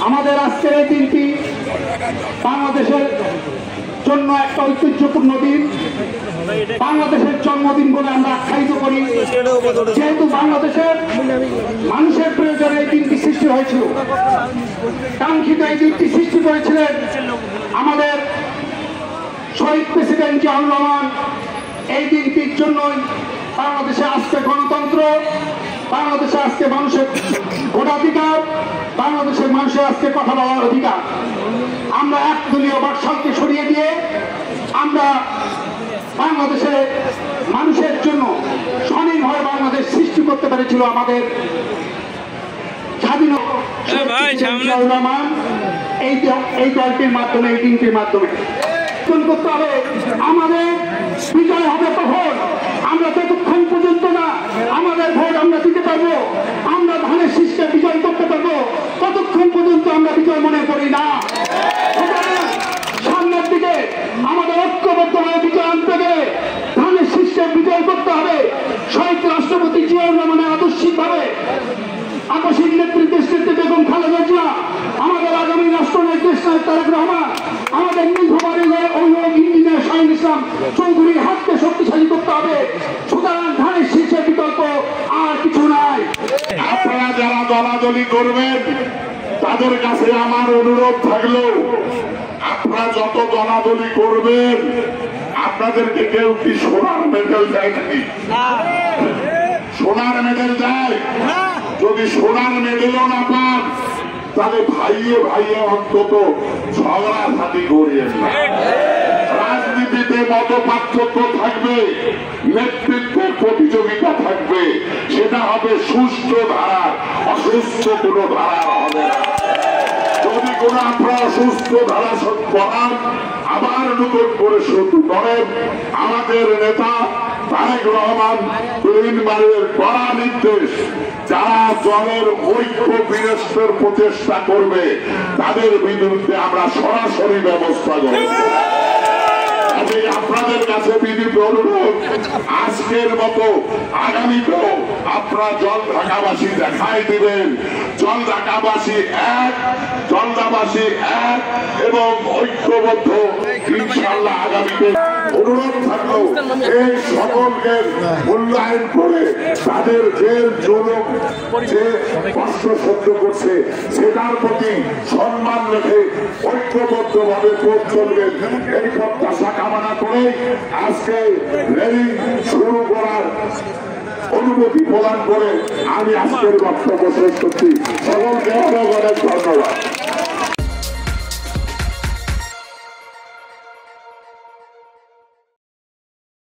আমাদের আজকের এই দিনটি বাংলাদেশের জন্য একটা ঐতিহ্যপূর্ণ দিন, বাংলাদেশের জন্মদিন বলে আমরা আখ্যায়িত করি। যেহেতু বাংলাদেশের মানুষের প্রয়োজনে এই দিনটি সৃষ্টি হয়েছিল, কাঙ্ক্ষিত এই দিনটি সৃষ্টি করেছিলেন আমাদের শহীদ প্রেসিডেন্ট জিয়াউর রহমান। এই দিনটির জন্যই বাংলাদেশে আজকে গণতন্ত্র, বাংলাদেশে আজকে মানুষের ভোটাধিকার, বাংলাদেশের মানুষের আজকে কথা বলার অধিকার। আমরা একদলীয় বাকশালকে সরিয়ে দিয়ে আমরা বাংলাদেশে মানুষের জন্য স্বনির্ভর বাংলাদেশ সৃষ্টি করতে পেরেছিল আমাদের স্বাধীন রহমান। এই দলটির মাধ্যমে, এই দিনটির মাধ্যমে করতে হবে। আমাদের বিজয় হবে তখন আমরা যতক্ষণ পর্যন্ত না আমাদের ভোট আমরা দিতে পারবো, আমরা ধানের শীষকে বিজয় করতে পারবো, ততক্ষণ পর্যন্ত আমরা বিজয় মনে করি না। সামনের দিকে আমাদের ঐক্যবদ্ধভাবে বিজয় আনতে গেলে ধানের শীষকে বিজয় করতে হবে। শহীদ রাষ্ট্রপতি জিয়াউর রহমানের আদর্শিকভাবে আকস্মিক নেতৃত্বে বেগম খালেদা জিয়া, আমাদের আগামী রাষ্ট্রনায়ক তারেক রহমান, আমাদের অভিভাবক ইঞ্জিনিয়ার শাহিন ইসলাম চৌধুরীর হাতকে শক্তিশালী করতে হবে। সুতরাং ধানের শীর্ষের বিকল্প আর কিছু নাই। আপনারা যারা দলাদলি করবেন তাদের কাছে আমার অনুরোধ থাকলো, আপনারা যত দলাদলি করবেন আপনাদেরকে কেউ কি সোনার মেডেল দেয় নাকি? সোনার মেডেল দেয়? যদি সোনার মেডেলও না পান তাহলে ভাইয়ে ভাইয়ে অন্তত ঝগড়াঝাটি করিয়েন না। রাজনীতিতে মত পার্থক্য থাকবে, নেতৃত্বের প্রতিযোগিতা থাকবে, সেটা হবে সুষ্ঠু ধারা, অসুস্থ কোন ধারা হবে না। যদি কোন আপনারা অসুস্থ ধারা করান, আবার নতুন করে শুরু করেন, আমাদের নেতা তারেক রহমান তিনবারের কড়া নির্দেশ, যারা দলের ঐক্য বিনষ্টের প্রচেষ্টা করবে তাদের বিরুদ্ধে আমরা সরাসরি ব্যবস্থা করব। আপনাদের কাছে বিনীত অনুরোধ, আজকের মতো আগামীতেও আপনারা জলঢাকাবাসী দেখাই দিবেন। জলঢাকাবাসী এক, জলদাবাসী এক এবং ঐক্যবদ্ধ। ইনশাআল্লাহ আগামীতে অনুরোধ থাকলো এই সকলকে মূল্যায়ন করে তাদের যে জুলুম, যে কষ্ট সহ্য করছে সেটার প্রতি সম্মান রেখে ঐক্যবদ্ধভাবে পথ চলবেন, এই প্রত্যাশা কামনা করে আজকে র্যালি শুরু করার অনুমতি প্রদান করে আমি আজকের বক্তব্য শেষ করছি। সকলকে অনেক অনেক ধন্যবাদ।